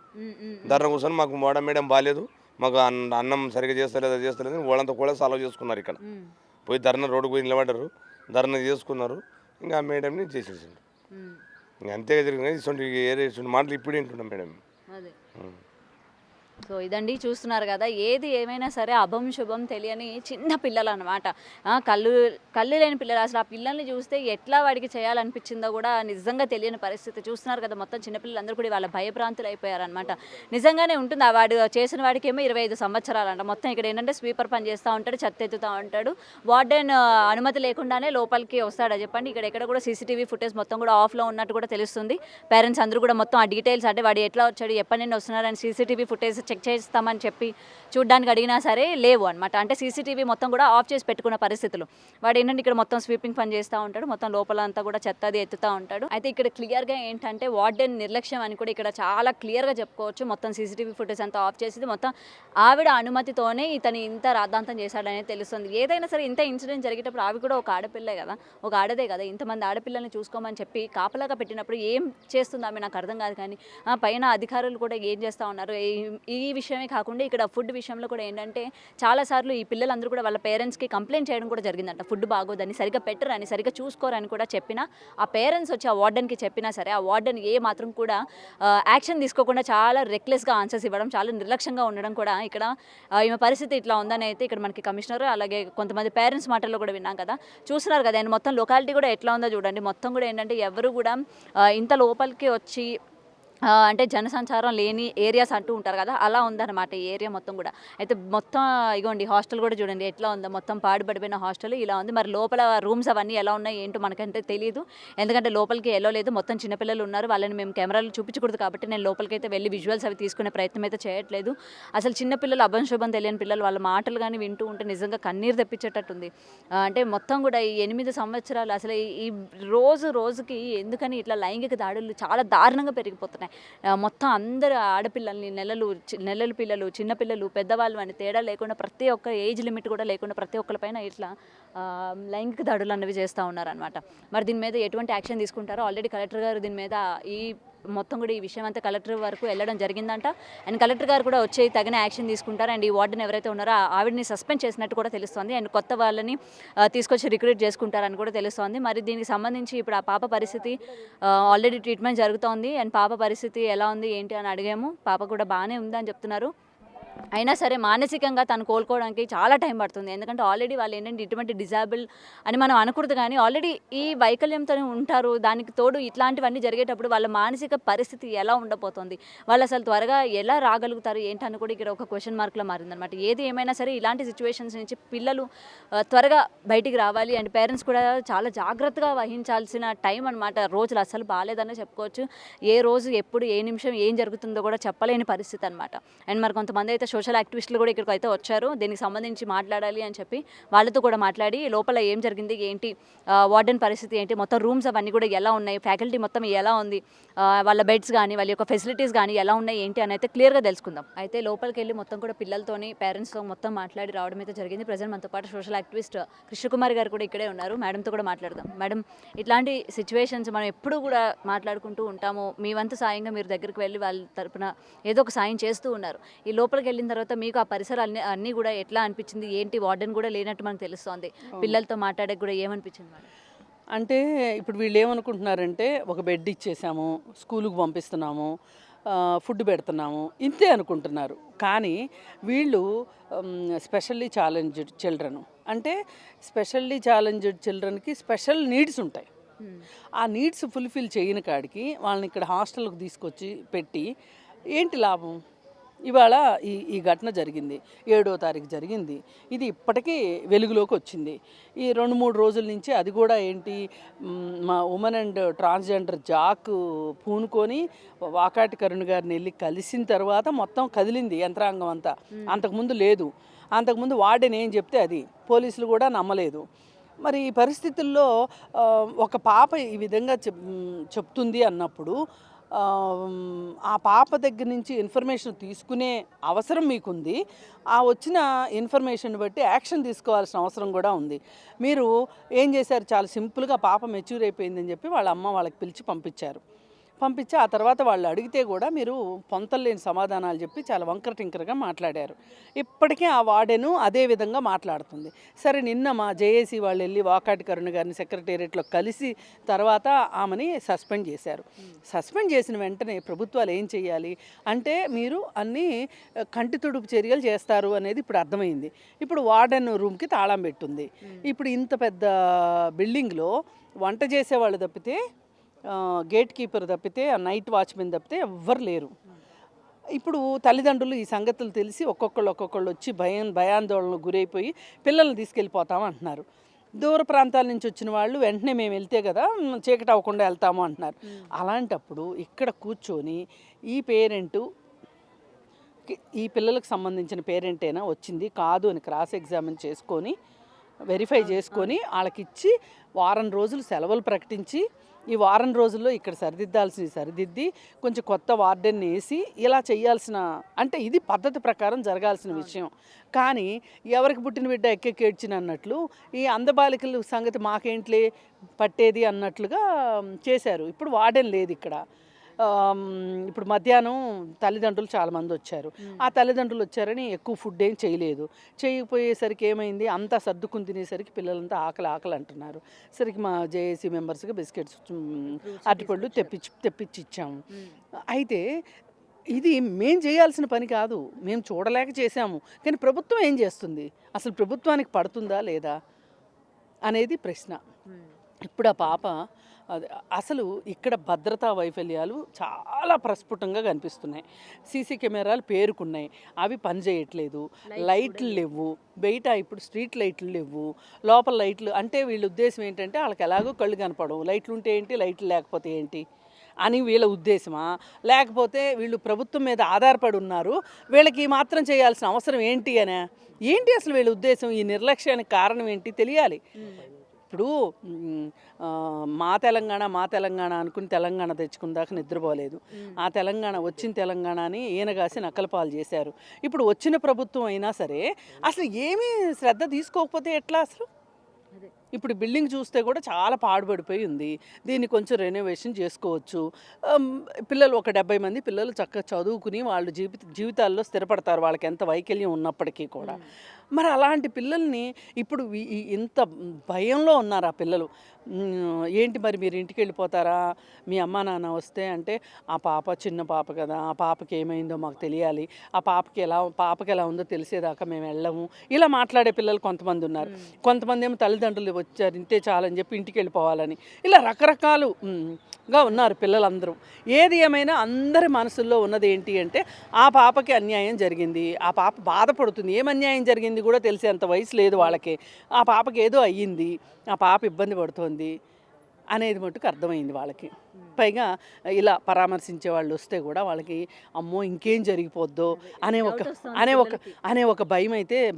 ధర్నా కూర్చొని మాకు వాడ మేడం బాగాలేదు, మాకు అన్నం సరిగ్గా చేస్తలేదు, అది చేస్తలేదు, వాళ్ళంతా కూడా సాల్వ్ చేసుకున్నారు. ఇక్కడ పోయి ధర్నా రోడ్డు పోయి నిలబడ్డారు, ధర్నా చేసుకున్నారు. ఇంకా మేడంని చేసేసారు. ఇంకా అంతేగా జరిగింది. ఇటువంటి మాటలు ఇప్పుడు ఏంటున్నాం మేడం. సో ఇదండి చూస్తున్నారు కదా, ఏది ఏమైనా సరే అభం శుభం తెలియని చిన్న పిల్లలు అనమాట. కళ్ళు లేని పిల్లలు, అసలు ఆ పిల్లల్ని చూస్తే ఎట్లా వాడికి చేయాలనిపించిందో కూడా నిజంగా తెలియని పరిస్థితి. చూస్తున్నారు కదా, మొత్తం చిన్నపిల్లలందరూ కూడా వాళ్ళ భయభ్రాంతులు అయిపోయారనమాట. నిజంగానే ఉంటుంది, ఆ వాడు చేసిన వాడికి ఏమో 25 సంవత్సరాలు అంట. మొత్తం ఇక్కడ ఏంటంటే స్వీపర్ పని చేస్తూ ఉంటాడు, చెత్త ఎత్తుతూ ఉంటాడు. వార్డెన్ అనుమతి లేకుండానే లోపలికి వస్తాడా చెప్పండి. ఇక్కడ ఎక్కడ కూడా సీసీటీవీ ఫుటేజ్ మొత్తం కూడా ఆఫ్లో ఉన్నట్టు కూడా తెలుస్తుంది. పేరెంట్స్ అందరూ కూడా మొత్తం ఆ డీటెయిల్స్, అంటే వాడు ఎట్లా వచ్చాడు, ఎప్పటి నుండి వస్తున్నారని సీసీటీవీ ఫుటేజ్ చెక్ చేస్తామని చెప్పి చూడ్డానికి అడిగినా సరే లేవు అనమాట. అంటే సీసీటీవీ మొత్తం కూడా ఆఫ్ చేసి పెట్టుకున్న పరిస్థితులు. వాడు ఏంటంటే ఇక్కడ మొత్తం స్వీపింగ్ పని చేస్తూ ఉంటాడు, మొత్తం లోపల అంతా కూడా చెత్తది ఎత్తుతూ ఉంటాడు. అయితే ఇక్కడ క్లియర్గా ఏంటంటే వార్డెన్ నిర్లక్ష్యం అని కూడా ఇక్కడ చాలా క్లియర్గా చెప్పుకోవచ్చు. మొత్తం సీసీటీవీ ఫుటేజ్ అంతా ఆఫ్ చేసి మొత్తం ఆవిడ అనుమతితోనే ఇతను ఇంత రాద్ధాంతం చేశాడనేది తెలుస్తుంది. ఏదైనా సరే ఇంత ఇన్సిడెంట్ జరిగేటప్పుడు ఆవిడ కూడా ఒక ఆడపిల్లే కదా, ఒక ఆడదే కదా, ఇంతమంది ఆడపిల్లల్ని చూసుకోమని చెప్పి కాపలాగా పెట్టినప్పుడు ఏం చేస్తుంది ఆమె నాకు అర్థం కాదు. కానీ పైన అధికారులు కూడా ఏం చేస్తూ ఉన్నారు, ఈ విషయమే కాకుండా ఇక్కడ ఫుడ్ విషయంలో కూడా ఏంటంటే చాలాసార్లు ఈ పిల్లలందరూ కూడా వాళ్ళ పేరెంట్స్కి కంప్లైంట్ చేయడం కూడా జరిగిందంట. ఫుడ్ బాగోదని, సరిగ్గా పెట్టరని, సరిగ్గా చూసుకోరని కూడా చెప్పినా ఆ పేరెంట్స్ వచ్చి ఆ వార్డెన్కి చెప్పినా సరే ఆ వార్డెన్ ఏ మాత్రం కూడా యాక్షన్ తీసుకోకుండా చాలా రెక్లెస్గా ఆన్సర్స్ ఇవ్వడం, చాలా నిర్లక్ష్యంగా ఉండడం కూడా ఇక్కడ ఈమె పరిస్థితి ఇట్లా ఉందని అయితే ఇక్కడ మనకి కమిషనర్ అలాగే కొంతమంది పేరెంట్స్ మాటల్లో కూడా విన్నాం కదా. చూస్తున్నారు కదా, అండ్ మొత్తం లొకాలిటీ కూడా ఎట్లా ఉందో చూడండి. మొత్తం కూడా ఏంటంటే ఎవరు కూడా ఇంత లోపలికి వచ్చి అంటే జనసంచారం లేని ఏరియాస్ అంటూ ఉంటారు కదా, అలా ఉందన్నమాట ఈ ఏరియా మొత్తం కూడా. అయితే మొత్తం ఇగోండి హాస్టల్ కూడా చూడండి ఎట్లా ఉందో, మొత్తం పాడుపడిపోయిన హాస్టల్ ఇలా ఉంది. మరి లోపల రూమ్స్ అవన్నీ ఎలా ఉన్నాయి ఏంటో మనకంటే తెలియదు, ఎందుకంటే లోపలికి వెళ్ళలేదు. మొత్తం చిన్నపిల్లలు ఉన్నారు, వాళ్ళని మేము కెమెరాలు చూపించకూడదు కాబట్టి నేను లోపలికి అయితే వెళ్ళి విజువల్స్ అవి తీసుకునే ప్రయత్నం అయితే చేయట్లేదు. అసలు చిన్నపిల్లలు అభంశుభం తెలియని పిల్లలు వాళ్ళ మాటలు కానీ వింటూ ఉంటే నిజంగా కన్నీరు తెప్పించేటట్టుంది. అంటే మొత్తం కూడా ఈ 8 సంవత్సరాలు అసలు ఈ రోజుకి ఎందుకని ఇట్లా లైంగిక దాడులు చాలా దారుణంగా పెరిగిపోతున్నాయి. మొత్తం అందరు ఆడపిల్లల్ని నెలలు పిల్లలు, చిన్నపిల్లలు, పెద్దవాళ్ళు అని తేడా లేకుండా ప్రతి ఒక్క ఏజ్ లిమిట్ కూడా లేకుండా ప్రతి ఒక్కరిపైన ఇట్లా లైంగిక దాడులు అన్నవి చేస్తూ ఉన్నారనమాట. మరి దీని మీద ఎటువంటి యాక్షన్ తీసుకుంటారో ఆల్రెడీ కలెక్టర్ గారు దీని మీద ఈ మొత్తం కూడా ఈ విషయం అంతా కలెక్టర్ వరకు వెళ్ళడం జరిగిందంట. అండ్ కలెక్టర్ గారు కూడా వచ్చి తగిన యాక్షన్ తీసుకుంటారు. అండ్ ఈ వార్డెన్ ఎవరైతే ఉన్నారో ఆవిడని సస్పెండ్ చేసినట్టు కూడా తెలుస్తోంది. అండ్ కొత్త వాళ్ళని తీసుకొచ్చి రిక్రూట్ చేసుకుంటారని కూడా తెలుస్తోంది. మరి దీనికి సంబంధించి ఇప్పుడు ఆ పాప పరిస్థితి ఆల్రెడీ ట్రీట్మెంట్ జరుగుతోంది. అండ్ పాప పరిస్థితి ఎలా ఉంది ఏంటి అని అడిగాము. పాప కూడా బాగానే ఉంది అని చెప్తున్నారు. అయినా సరే మానసికంగా తను కోలుకోవడానికి చాలా టైం పడుతుంది. ఎందుకంటే ఆల్రెడీ వాళ్ళు ఏంటంటే ఇటువంటి డిజాబుల్ అని మనం అనకూడదు, కానీ ఆల్రెడీ ఈ వైకల్యంతో ఉంటారు. దానికి తోడు ఇట్లాంటివన్నీ జరిగేటప్పుడు వాళ్ళ మానసిక పరిస్థితి ఎలా ఉండబోతుంది, వాళ్ళు అసలు త్వరగా ఎలా రాగలుగుతారు ఏంటని కూడా ఇక్కడ ఒక క్వశ్చన్ మార్క్లో మారిందనమాట. ఏది ఏమైనా సరే ఇలాంటి సిచ్యువేషన్స్ నుంచి పిల్లలు త్వరగా బయటికి రావాలి. అండ్ పేరెంట్స్ కూడా చాలా జాగ్రత్తగా వహించాల్సిన టైం అనమాట. రోజులు అసలు బాగాలేదనే చెప్పుకోవచ్చు. ఏ రోజు ఎప్పుడు ఏ నిమిషం ఏం జరుగుతుందో కూడా చెప్పలేని పరిస్థితి అనమాట. అండ్ మరి కొంతమంది అయితే సోషల్ యాక్టివిస్టులు కూడా ఇక్కడికి అయితే వచ్చారు దీనికి సంబంధించి మాట్లాడాలి అని చెప్పి. వాళ్ళతో కూడా మాట్లాడి లోపల ఏం జరిగింది ఏంటి, వార్డెన్ పరిస్థితి ఏంటి, మొత్తం రూమ్స్ అవన్నీ కూడా ఎలా ఉన్నాయి, ఫ్యాకల్టీ మొత్తం ఎలా ఉంది, వాళ్ళ బెడ్స్ కానీ వాళ్ళ యొక్క ఫెసిలిటీస్ కానీ ఎలా ఉన్నాయి ఏంటి అని అయితే క్లియర్గా తెలుసుకుందాం. అయితే లోపలికి వెళ్ళి మొత్తం కూడా పిల్లలతోని పేరెంట్స్తో మొత్తం మాట్లాడి రావడం అయితే జరిగింది. ప్రజెంట్ మనతో పాటు సోషల్ యాక్టివిస్ట్ కృష్ణకుమార్ గారు కూడా ఇక్కడే ఉన్నారు. మేడంతో కూడా మాట్లాడదాం. మేడం, ఇట్లాంటి సిచ్యువేషన్స్ మనం ఎప్పుడు కూడా మాట్లాడుకుంటూ ఉంటాము. మీ వంతు సాయంగా మీరు దగ్గరికి వెళ్ళి వాళ్ళ తరపున ఏదో ఒక సాయం చేస్తూ ఉన్నారు. ఈ లోపలికి వెళ్ళిన తర్వాత మీకు ఆ పరిసరాలు అన్నీ కూడా ఎట్లా అనిపించింది ఏంటి, వార్డెన్ కూడా లేనట్టు మనకు తెలుస్తోంది, పిల్లలతో మాట్లాడే కూడా ఏమనిపించింది మేడం? అంటే ఇప్పుడు వీళ్ళు ఏమనుకుంటున్నారంటే ఒక బెడ్ ఇచ్చేసాము, స్కూలుకు పంపిస్తున్నాము, ఫుడ్ పెడుతున్నాము, ఇంతే అనుకుంటున్నారు. కానీ వీళ్ళు స్పెషల్లీ ఛాలెంజ్డ్ చిల్డ్రన్, అంటే స్పెషల్లీ ఛాలెంజ్డ్ చిల్డ్రన్కి స్పెషల్ నీడ్స్ ఉంటాయి. ఆ నీడ్స్ ఫుల్ఫిల్ చేయని కాడికి వాళ్ళని ఇక్కడ హాస్టల్కి తీసుకొచ్చి పెట్టి ఏంటి లాభం? ఇవాళ ఈ ఘటన జరిగింది, 7వ తారీఖు జరిగింది. ఇది ఇప్పటికీ వెలుగులోకి వచ్చింది. ఈ 2-3 రోజుల నుంచి అది కూడా ఏంటి, మా ఉమెన్ అండ్ ట్రాన్స్జెండర్ జాక్ పూనుకొని వాకాటి కరుణ్ గారిని వెళ్ళి కలిసిన తర్వాత మొత్తం కదిలింది యంత్రాంగం అంతా. అంతకుముందు లేదు. అంతకుముందు వార్డెన్ ఏం చెప్తే అది పోలీసులు కూడా నమ్మలేదు. మరి ఈ పరిస్థితుల్లో ఒక పాప ఈ విధంగా చెప్తుంది అన్నప్పుడు ఆ పాప దగ్గర నుంచి ఇన్ఫర్మేషన్ తీసుకునే అవసరం మీకుంది. ఆ వచ్చిన ఇన్ఫర్మేషన్ బట్టి యాక్షన్ తీసుకోవాల్సిన అవసరం కూడా ఉంది. మీరు ఏం చేశారు, చాలా సింపుల్గా పాప మెచ్యూర్ అయిపోయిందని చెప్పి వాళ్ళ అమ్మ వాళ్ళకి పిలిచి పంపించి ఆ తర్వాత వాళ్ళు అడిగితే కూడా మీరు పొంతలేని సమాధానాలు చెప్పి చాలా వంకర టింకరగా మాట్లాడారు. ఇప్పటికే ఆ వార్డెను అదే విధంగా మాట్లాడుతుంది. సరే, నిన్న మా జేఏసీ వాళ్ళు వెళ్ళి వాకాటి కరుణ గారిని సెక్రటేరియట్లో కలిసి తర్వాత ఆమెని సస్పెండ్ చేశారు. సస్పెండ్ చేసిన వెంటనే ప్రభుత్వాలు ఏం చేయాలి అంటే, మీరు అన్నీ కంటి తుడుపు చర్యలు చేస్తారు అనేది ఇప్పుడు అర్థమైంది. ఇప్పుడు వార్డెన్ రూమ్కి తాళం పెట్టుంది. ఇప్పుడు ఇంత పెద్ద బిల్డింగ్లో వంట చేసేవాళ్ళు తప్పితే, గేట్ కీపర్ తప్పితే, నైట్ వాచ్మెన్ తప్పితే ఎవ్వరు లేరు. ఇప్పుడు తల్లిదండ్రులు ఈ సంగతులు తెలిసి ఒక్కొక్కళ్ళు వచ్చి భయాందోళనకు గురైపోయి పిల్లల్ని తీసుకెళ్ళిపోతామంటున్నారు. దూర ప్రాంతాల నుంచి వచ్చిన వాళ్ళు వెంటనే మేము వెళ్తే కదా చీకటి అవ్వకుండా వెళ్తాము అంటున్నారు. అలాంటప్పుడు ఇక్కడ కూర్చొని ఈ పేరెంటు, ఈ పిల్లలకు సంబంధించిన పేరెంటేనా వచ్చింది కాదు అని క్రాస్ ఎగ్జామిన్ చేసుకొని వెరిఫై చేసుకొని వాళ్ళకిచ్చి వారం రోజులు సెలవులు ప్రకటించి, ఈ వారం రోజుల్లో ఇక్కడ సరిదిద్దాల్సినవి సరిదిద్ది కొంచెం కొత్త వార్డెన్ని వేసి ఇలా చేయాల్సిన, అంటే ఇది పద్ధతి ప్రకారం జరగాల్సిన విషయం. కానీ ఎవరికి పుట్టిన బిడ్డ ఎక్కెక్కేడ్చిన అన్నట్లు ఈ అందబాలికల సంగతి మాకేంట్లే పట్టేది అన్నట్లుగా చేశారు. ఇప్పుడు వార్డెన్ లేదు ఇక్కడ. ఇప్పుడు మధ్యాహ్నం తల్లిదండ్రులు చాలామంది వచ్చారు. ఆ తల్లిదండ్రులు వచ్చారని ఎక్కువ ఫుడ్ ఏం చేయకపోయేసరికి ఏమైంది, అంతా సర్దుకుని తినేసరికి పిల్లలంతా ఆకలి అంటున్నారు. సరికి మా జేఏసీ మెంబర్స్గా బిస్కెట్స్, అరటిపళ్ళు తెప్పించి ఇచ్చాము. అయితే ఇది మేం చేయాల్సిన పని కాదు, మేము చూడలేక చేశాము. కానీ ప్రభుత్వం ఏం చేస్తుంది, అసలు ప్రభుత్వానికి పడుతుందా లేదా అనేది ప్రశ్న. ఇప్పుడు ఆ పాప అసలు ఇక్కడ భద్రతా వైఫల్యాలు చాలా ప్రస్ఫుటంగా కనిపిస్తున్నాయి. సీసీ కెమెరాలు పేరుకున్నాయి, అవి పనిచేయట్లేదు. లైట్లు లేవు బయట, ఇప్పుడు స్ట్రీట్ లైట్లు లేవు, లోపల లైట్లు. అంటే వీళ్ళ ఉద్దేశం ఏంటంటే వాళ్ళకి ఎలాగో కళ్ళు కనపడవు, లైట్లు ఉంటే ఏంటి లైట్లు లేకపోతే ఏంటి అని వీళ్ళ ఉద్దేశమా, లేకపోతే వీళ్ళు ప్రభుత్వం మీద ఆధారపడి ఉన్నారు, వీళ్ళకి మాత్రం చేయాల్సిన అవసరం ఏంటి అనే, ఏంటి అసలు వీళ్ళ ఉద్దేశం, ఈ నిర్లక్ష్యానికి కారణం ఏంటి తెలియాలి. ఇప్పుడు మా తెలంగాణ అనుకుని తెలంగాణ తెచ్చుకుందాక నిద్రపోలేదు. ఆ తెలంగాణ వచ్చిన తెలంగాణని ఈయనగాసి నక్కలపాలు చేశారు. ఇప్పుడు వచ్చిన ప్రభుత్వం అయినా సరే అసలు ఏమీ శ్రద్ధ తీసుకోకపోతే ఎట్లా అసలు? ఇప్పుడు బిల్డింగ్ చూస్తే కూడా చాలా పాడుపడిపోయి ఉంది. దీన్ని కొంచెం రెనోవేషన్ చేసుకోవచ్చు. పిల్లలు ఒక 70 మంది పిల్లలు చక్కగా చదువుకుని వాళ్ళు జీవితాల్లో స్థిరపడతారు, వాళ్ళకి ఎంత వైకల్యం ఉన్నప్పటికీ కూడా. మరి అలాంటి పిల్లల్ని ఇప్పుడు ఇంత భయంలో ఉన్నారు ఆ పిల్లలు. ఏంటి మరి మీరు ఇంటికి వెళ్ళిపోతారా, మీ అమ్మా నాన్న వస్తే అంటే, ఆ పాప చిన్న పాప కదా, ఆ పాపకి ఏమైందో మాకు తెలియాలి, ఆ పాపకి ఎలా ఉందో తెలిసేదాకా మేము వెళ్ళము, ఇలా మాట్లాడే పిల్లలు కొంతమంది ఉన్నారు. కొంతమంది ఏమో తల్లిదండ్రులు వచ్చారు ఇంతే చాలని చెప్పి ఇంటికి వెళ్ళిపోవాలని, ఇలా రకరకాలుగా ఉన్నారు పిల్లలందరూ. ఏది ఏమైనా అందరి మనసుల్లో ఉన్నది ఏంటి అంటే, ఆ పాపకి అన్యాయం జరిగింది, ఆ పాప బాధపడుతుంది, ఏం అన్యాయం జరిగింది కూడా తెలిసేంత వయసు లేదు వాళ్ళకి, ఆ పాపకి ఏదో అయ్యింది, ఆ పాప ఇబ్బంది పడుతోంది అనేది మటుకు అర్థమైంది వాళ్ళకి. పైగా ఇలా పరామర్శించే వాళ్ళు వస్తే కూడా వాళ్ళకి అమ్మో ఇంకేం జరిగిపోద్దో అనే ఒక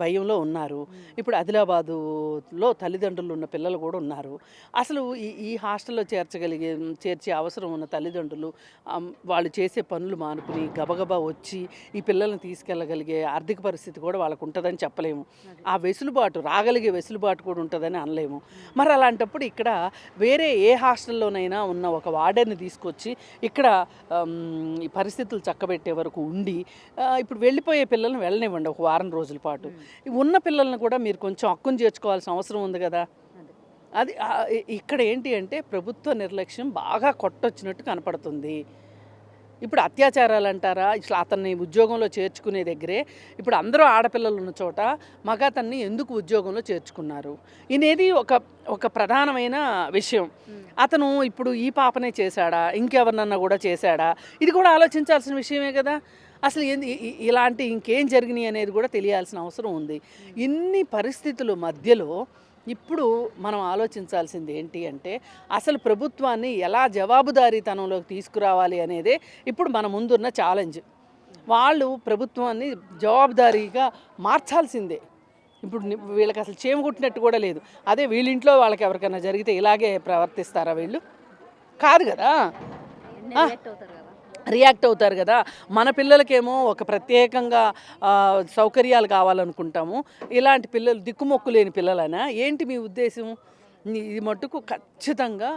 భయంలో ఉన్నారు. ఇప్పుడు ఆదిలాబాదులో తల్లిదండ్రులు ఉన్న పిల్లలు కూడా ఉన్నారు. అసలు ఈ హాస్టల్లో చేర్చే అవసరం ఉన్న తల్లిదండ్రులు వాళ్ళు చేసే పనులు మానుకుని గబగబా వచ్చి ఈ పిల్లల్ని తీసుకెళ్ళగలిగే ఆర్థిక పరిస్థితి కూడా వాళ్ళకు ఉంటుందని చెప్పలేము. ఆ రాగలిగే వెసులుబాటు కూడా ఉంటుందని అనలేము. మరి అలాంటప్పుడు ఇక్కడ వేరే ఏ హాస్టల్లోనైనా ఉన్న ఒక వార్డెన్ తీసుకొచ్చి ఇక్కడ ఈ పరిస్థితులు చక్కబెట్టే వరకు ఉండి, ఇప్పుడు వెళ్ళిపోయే పిల్లల్ని వెళ్ళనివ్వండి ఒక వారం రోజుల పాటు. ఉన్న పిల్లల్ని కూడా మీరు కొంచెం హక్కును చేర్చుకోవాల్సిన అవసరం ఉంది కదా. అది ఇక్కడ ఏంటి అంటే ప్రభుత్వ నిర్లక్ష్యం బాగా కొట్టొచ్చినట్టు కనపడుతుంది. ఇప్పుడు అత్యాచారాలు అంటారా, ఇట్లా అతన్ని ఉద్యోగంలో చేర్చుకునే దగ్గరే ఇప్పుడు అందరూ ఆడపిల్లలు ఉన్న చోట మగ అతన్ని ఎందుకు ఉద్యోగంలో చేర్చుకున్నారు అనేది ఒక ప్రధానమైన విషయం. అతను ఇప్పుడు ఈ పాపనే చేశాడా, ఇంకెవరినన్నా కూడా చేశాడా, ఇది కూడా ఆలోచించాల్సిన విషయమే కదా. అసలు ఇలాంటి ఇంకేం జరిగినాయి అనేది కూడా తెలియాల్సిన అవసరం ఉంది. ఇన్ని పరిస్థితుల మధ్యలో ఇప్పుడు మనం ఆలోచించాల్సింది ఏంటి అంటే అసలు ప్రభుత్వాన్ని ఎలా జవాబుదారీతనంలోకి తీసుకురావాలి అనేదే ఇప్పుడు మన ముందున్న ఛాలెంజ్. వాళ్ళు ప్రభుత్వాన్ని జవాబుదారీగా మార్చాల్సిందే. ఇప్పుడు వీళ్ళకి అసలు చేమ కుట్టినట్టు కూడా లేదు. అదే వీళ్ళింట్లో వాళ్ళకి ఎవరికైనా జరిగితే ఇలాగే ప్రవర్తిస్తారా వీళ్ళు? కాదు కదా, రియాక్ట్ అవుతారు కదా. మన పిల్లలకేమో ఒక ప్రత్యేకంగా సౌకర్యాలు కావాలనుకుంటాము. ఇలాంటి పిల్లలు దిక్కుమొక్కు లేని పిల్లలైనా ఏంటి మీ ఉద్దేశం? ఇది మట్టుకు ఖచ్చితంగా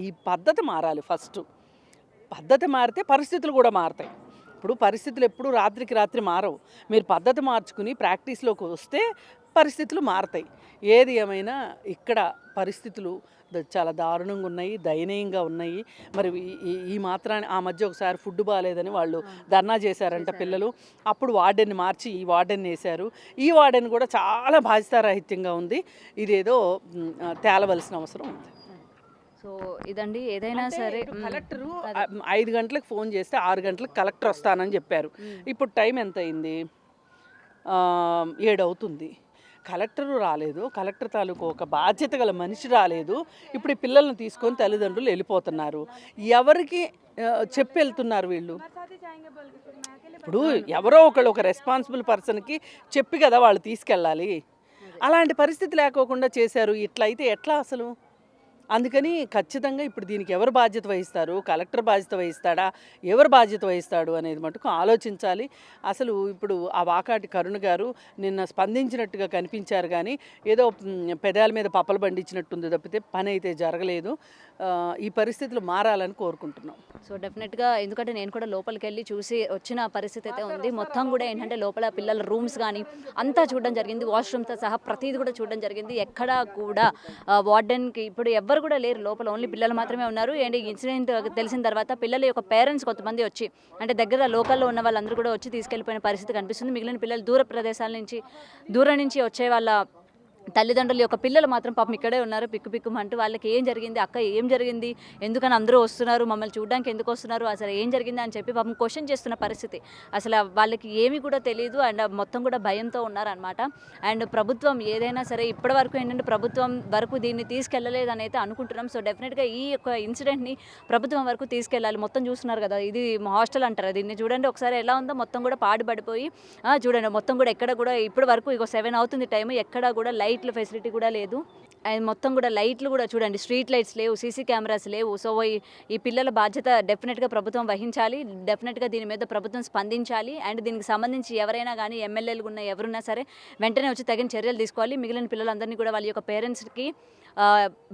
ఈ పద్ధతి మారాలి. ఫస్ట్ పద్ధతి మారితే పరిస్థితులు కూడా మారుతాయి. ఇప్పుడు పరిస్థితులు ఎప్పుడు రాత్రికి రాత్రి మారవు. మీరు పద్ధతి మార్చుకుని ప్రాక్టీస్లోకి వస్తే పరిస్థితులు మారుతాయి. ఏది ఏమైనా ఇక్కడ పరిస్థితులు చాలా దారుణంగా ఉన్నాయి, దయనీయంగా ఉన్నాయి. మరి ఈ మాత్రాన్ని ఆ మధ్య ఒకసారి ఫుడ్ బాగాలేదని వాళ్ళు ధర్నా చేశారంట పిల్లలు. అప్పుడు వార్డెన్ని మార్చి ఈ వార్డెన్ వేశారు. ఈ వార్డెన్ కూడా చాలా బాధ్యతారాహిత్యంగా ఉంది. ఇదేదో తేలవలసిన అవసరం ఉంది. సో ఇదండి ఏదైనా సరే కలెక్టరు 5 గంటలకు ఫోన్ చేస్తే 6 గంటలకు కలెక్టర్ వస్తానని చెప్పారు. ఇప్పుడు టైం ఎంత అయింది? 7 అవుతుంది. కలెక్టరు రాలేదు. కలెక్టర్ తాలూకు ఒక బాధ్యత గల మనిషి రాలేదు. ఇప్పుడు ఈ పిల్లల్ని తీసుకొని తల్లిదండ్రులు వెళ్ళిపోతున్నారు. ఎవరికి చెప్పి వెళ్తున్నారు వీళ్ళు? ఇప్పుడు ఎవరో ఒక రెస్పాన్సిబుల్ పర్సన్కి చెప్పి కదా వాళ్ళు తీసుకెళ్ళాలి. అలాంటి పరిస్థితి లేకోకుండా చేశారు. ఇట్లయితే ఎట్లా అసలు? అందుకని ఖచ్చితంగా ఇప్పుడు దీనికి ఎవరు బాధ్యత వహిస్తారు? కలెక్టర్ బాధ్యత వహిస్తాడా, ఎవరు బాధ్యత వహిస్తాడు అనేది మటుకు ఆలోచించాలి. అసలు ఇప్పుడు ఆ వాకాటి కరుణ గారు నిన్న స్పందించినట్టుగా కనిపించారు, కానీ ఏదో పెదాల మీద పప్పలు బండించినట్టుంది తప్పితే పని అయితే జరగలేదు. ఈ పరిస్థితులు మారాలని కోరుకుంటున్నాం. సో డెఫినెట్గా, ఎందుకంటే నేను కూడా లోపలికి వెళ్ళి చూసి వచ్చిన పరిస్థితి అయితే ఉంది. మొత్తం కూడా ఏంటంటే లోపల పిల్లల రూమ్స్ కానీ అంతా చూడడం జరిగింది, వాష్రూమ్తో సహా ప్రతిదీ కూడా చూడడం జరిగింది. ఎక్కడా కూడా వార్డెన్కి ఇప్పుడు ఎవ్వరు కూడా లేరు లోపల, ఓన్లీ పిల్లలు మాత్రమే ఉన్నారు. అండ్ ఈ ఇన్సిడెంట్ తెలిసిన తర్వాత పిల్లల యొక్క పేరెంట్స్ కొంతమంది వచ్చి, అంటే దగ్గర లోకల్లో ఉన్న వాళ్ళందరూ కూడా వచ్చి తీసుకెళ్ళిపోయిన పరిస్థితి కనిపిస్తుంది. మిగిలిన పిల్లలు దూర ప్రదేశాల నుంచి దూరం నుంచి వచ్చే వాళ్ళ తల్లిదండ్రుల యొక్క పిల్లలు మాత్రం పాపం ఇక్కడే ఉన్నారు పిక్కుమంటూ. వాళ్ళకి ఏం జరిగింది అక్క, ఏం జరిగింది, ఎందుకని అందరూ వస్తున్నారు, మమ్మల్ని చూడడానికి ఎందుకు వస్తున్నారు, అసలు ఏం జరిగింది అని చెప్పి పాపం క్వశ్చన్ చేస్తున్న పరిస్థితి. అసలు వాళ్ళకి ఏమీ కూడా తెలియదు అండ్ మొత్తం కూడా భయంతో ఉన్నారనమాట. అండ్ ప్రభుత్వం ఏదైనా సరే ఇప్పటి వరకు ఏంటంటే ప్రభుత్వం వరకు దీన్ని తీసుకెళ్ళలేదని అయితే అనుకుంటున్నాం. సో డెఫినెట్గా ఈ యొక్క ఇన్సిడెంట్ని ప్రభుత్వం వరకు తీసుకెళ్ళాలి. మొత్తం చూస్తున్నారు కదా, ఇది హాస్టల్ అంటారు దీన్ని. చూడండి ఒకసారి ఎలా ఉందో, మొత్తం కూడా పాడుపడిపోయి చూడండి. మొత్తం కూడా ఎక్కడ కూడా ఇప్పటి వరకు 7 అవుతుంది టైం, ఎక్కడ కూడా లైట్ల ఫెసిలిటీ కూడా లేదు. అండ్ మొత్తం కూడా లైట్లు కూడా చూడండి, స్ట్రీట్ లైట్స్ లేవు, సీసీ కెమెరాస్ లేవు. సో ఈ పిల్లల బాధ్యత డెఫినెట్గా ప్రభుత్వం వహించాలి. డెఫినెట్గా దీని మీద ప్రభుత్వం స్పందించాలి. అండ్ దీనికి సంబంధించి ఎవరైనా కానీ ఎమ్మెల్యేలు ఉన్న ఎవరున్నా సరే వెంటనే వచ్చి తగిన చర్యలు తీసుకోవాలి. మిగిలిన పిల్లలందరినీ కూడా వాళ్ళ యొక్క పేరెంట్స్కి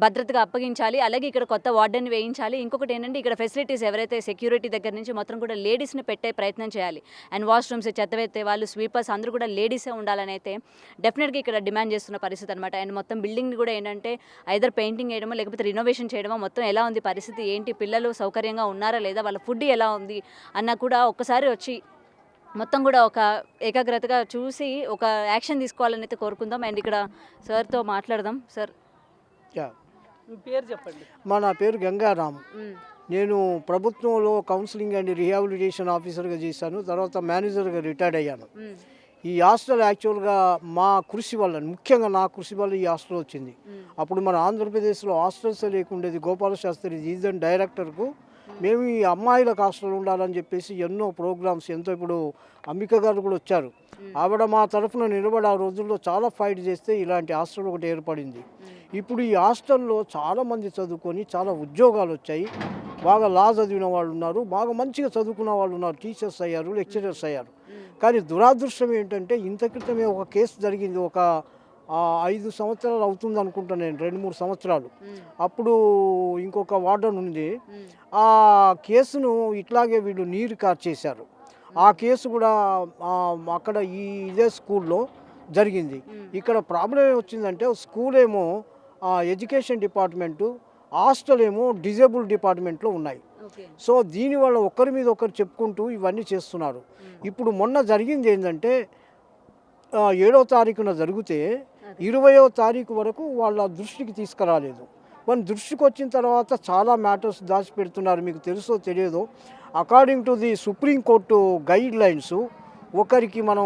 భద్రతగా అప్పగించాలి. అలాగే ఇక్కడ కొత్త వార్డెన్ వేయించాలి. ఇంకొకటి ఏంటంటే ఇక్కడ ఫెసిలిటీస్ ఎవరైతే సెక్యూరిటీ దగ్గర నుంచి మొత్తం కూడా లేడీస్ని పెట్టే ప్రయత్నం చేయాలి. అండ్ వాష్రూమ్స్, చెత్తవెత్తే వాళ్ళు, స్వీపర్స్ అందరూ కూడా లేడీసే ఉండాలని అయితే డెఫినెట్గా ఇక్కడ డిమాండ్ చేస్తున్న పరిస్థితి అనమాట. అండ్ మొత్తం బిల్డింగ్ని కూడా ఏంటంటే ఐదర్ పెయింటింగ్ చేయడమో లేకపోతే రినోవేషన్ చేయడమో, మొత్తం ఎలా ఉంది పరిస్థితి ఏంటి, పిల్లలు సౌకర్యంగా ఉన్నారా లేదా, వాళ్ళ ఫుడ్ ఎలా ఉంది అన్న కూడా ఒక్కసారి వచ్చి మొత్తం కూడా ఒక ఏకాగ్రతగా చూసి ఒక యాక్షన్ తీసుకోవాలని అయితే కోరుకుందాం. అండ్ ఇక్కడ సార్తో మాట్లాడదాం. సార్ పేరు చెప్పండి. నా పేరు గంగారాం. నేను ప్రభుత్వంలో కౌన్సిలింగ్ అండ్ రిహాబిలిటేషన్ ఆఫీసర్గా చేశాను. తర్వాత మేనేజర్గా రిటైర్డ్ అయ్యాను. ఈ హాస్టల్ యాక్చువల్గా మా కృషి వల్ల, ముఖ్యంగా నా కృషి వల్ల ఈ హాస్టల్ వచ్చింది. అప్పుడు మన ఆంధ్రప్రదేశ్లో హాస్టల్స్ లేకుండేది. గోపాల శాస్త్రి రీజన్ డైరెక్టర్కు మేము ఈ అమ్మాయిలకు హాస్టల్ ఉండాలని చెప్పేసి ఎన్నో ప్రోగ్రామ్స్, ఎంతో ఇప్పుడు అంబిక గారు కూడా వచ్చారు. ఆవిడ మా తరఫున నిలబడి ఆ రోజుల్లో చాలా ఫైట్ చేస్తే ఇలాంటి హాస్టల్ ఒకటి ఏర్పడింది. ఇప్పుడు ఈ హాస్టల్లో చాలామంది చదువుకొని చాలా ఉద్యోగాలు వచ్చాయి. బాగా లా చదివిన వాళ్ళు ఉన్నారు, బాగా మంచిగా చదువుకున్న వాళ్ళు ఉన్నారు, టీచర్స్ అయ్యారు, లెక్చరర్స్ అయ్యారు. కానీ దురాదృష్టం ఏంటంటే ఇంత క్రితమే ఒక కేసు జరిగింది. ఒక 5 సంవత్సరాలు అవుతుంది అనుకుంటా, నేను 2-3 సంవత్సరాలు. అప్పుడు ఇంకొక వార్డన్ ఉంది. ఆ కేసును ఇట్లాగే వీళ్ళు నీరు కార్చేశారు. ఆ కేసు కూడా అక్కడ ఇదే స్కూల్లో జరిగింది. ఇక్కడ ప్రాబ్లం ఏమొచ్చిందంటే స్కూల్ ఏమో ఎడ్యుకేషన్ డిపార్ట్మెంటు, హాస్టల్ ఏమో డిజేబుల్ డిపార్ట్మెంట్లో ఉన్నాయి. సో దీనివల్ల ఒకరి మీద ఒకరు చెప్పుకుంటూ ఇవన్నీ చేస్తున్నారు. ఇప్పుడు మొన్న జరిగింది ఏంటంటే 7వ తారీఖున జరిగితే 20వ తారీఖు వరకు వాళ్ళ దృష్టికి తీసుకురాలేదు. మన దృష్టికి వచ్చిన తర్వాత చాలా మ్యాటర్స్ దాచిపెడుతున్నారు. మీకు తెలుసో తెలియదో, according to the supreme court guidelines ఒకరికి మనం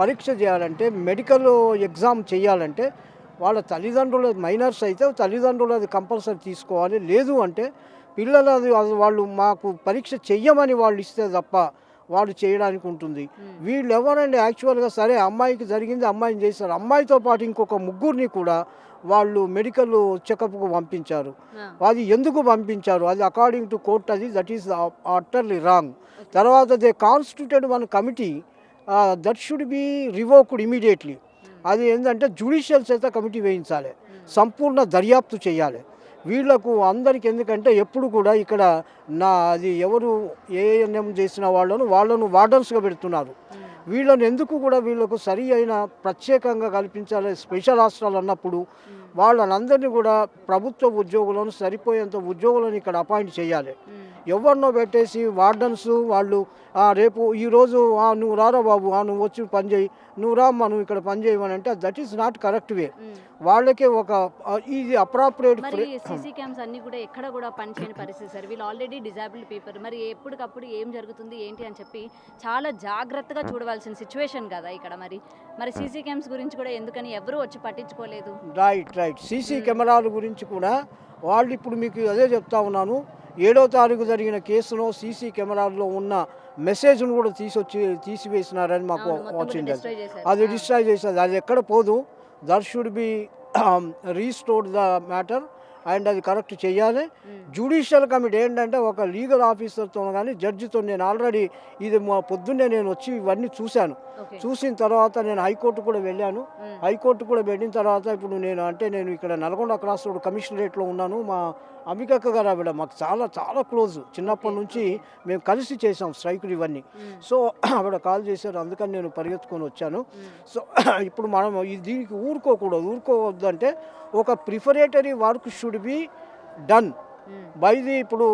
పరీక్ష చేయాలంటే, మెడికల్ ఎగ్జామ్ చేయాలంటే వాళ్ళ తల్లిదండ్రులు మైనర్స్ అయితే తల్లిదండ్రులు అది కంపల్సరీ తీసుకోవాలి. లేదు అంటే పిల్లలు అది వాళ్ళు మాకు పరీక్ష చెయ్యమని వాళ్ళు ఇస్తే తప్ప వాళ్ళు చేయడానికి ఉంటుంది. వీళ్ళు ఎవరండి యాక్చువల్గా సరే అమ్మాయికి జరిగింది, అమ్మాయిని చేశారు. అమ్మాయితో పాటు ఇంకొక ముగ్గురిని కూడా వాళ్ళు మెడికల్ చెకప్కు పంపించారు. అది ఎందుకు పంపించారు? అది అకార్డింగ్ టు కోర్ట్ అది దట్ ఈస్ అటర్లీ రాంగ్. తర్వాత they constituted one committee that should B revoked immediately. అది ఏంటంటే జ్యుడిషియల్ చేత కమిటీ వేయించాలి, సంపూర్ణ దర్యాప్తు చేయాలి వీళ్లకు అందరికి. ఎందుకంటే ఎప్పుడు కూడా ఇక్కడ అది ఎవరు ఏఎన్ఎం చేసిన వాళ్ళను వార్డన్స్గా పెడుతున్నారు. వీళ్ళని ఎందుకు కూడా వీళ్ళకు సరి అయిన ప్రత్యేకంగా కల్పించాలి. స్పెషల్ హాస్టల్ అన్నప్పుడు వాళ్ళందరినీ కూడా ప్రభుత్వ ఉద్యోగులను సరిపోయేంత ఉద్యోగులను ఇక్కడ అపాయింట్ చేయాలి. ఎవరినో పెట్టేసి వార్డన్స్ వాళ్ళు రేపు ఈరోజు నువ్వు రారా బాబు, నువ్వు వచ్చి పని చేయి, నువ్వు రామ్మా నువ్వు ఇక్కడ పని చేయమని అంటే that is not correct way. వాళ్ళకే ఒక ఇది అప్రాప్రియేట్. మరి సీసీ క్యామ్స్ అన్ని కూడా ఎక్కడ కూడా పనిచేయని పరిస్థితి సార్. వీళ్ళు ఆల్రెడీ డిజేబుల్డ్ పీపుల్, మరి ఎప్పటికప్పుడు ఏం జరుగుతుంది ఏంటి అని చెప్పి చాలా జాగ్రత్తగా చూడవలసిన సిచ్యువేషన్ కదా ఇక్కడ. మరి సీసీ క్యామ్స్ గురించి కూడా ఎందుకని ఎవరు వచ్చి పట్టించుకోలేదు? రైట్ సీసీ కెమెరాల గురించి కూడా వాళ్ళు ఇప్పుడు మీకు అదే చెప్తా ఉన్నాను. 7వ తారీఖు జరిగిన కేసులో సీసీ కెమెరాల్లో ఉన్న మెసేజ్ను కూడా తీసివేసినారని మాకు వచ్చింది. అది డిస్ట్రాయ్ చేసేది, అది ఎక్కడ పోదు. That should B restored the matter and అది కరెక్ట్ చేయాలి. జ్యుడిషియల్ కమిటీ ఏంటంటే ఒక లీగల్ ఆఫీసర్తో కానీ జడ్జితో నేను ఆల్రెడీ ఇది పొద్దున్నే నేను వచ్చి ఇవన్నీ చూసిన తర్వాత నేను హైకోర్టు కూడా వెళ్ళాను. హైకోర్టు కూడా వెళ్ళిన తర్వాత ఇప్పుడు నేను ఇక్కడ నల్గొండ క్రాస్ రోడ్ కమిషనరేట్లో ఉన్నాను. మా అంబికక్క గారు ఆవిడ మాకు చాలా చాలా క్లోజ్, చిన్నప్పటి నుంచి మేము కలిసి చేసాం స్ట్రైకులు ఇవన్నీ. సో ఆవిడ కాల్ చేశారు, అందుకని నేను పరిగెత్తుకొని వచ్చాను. సో ఇప్పుడు మనం దీనికి ఊరుకోవద్దు అంటే ఒక preparatory work should be done by the. ఇప్పుడు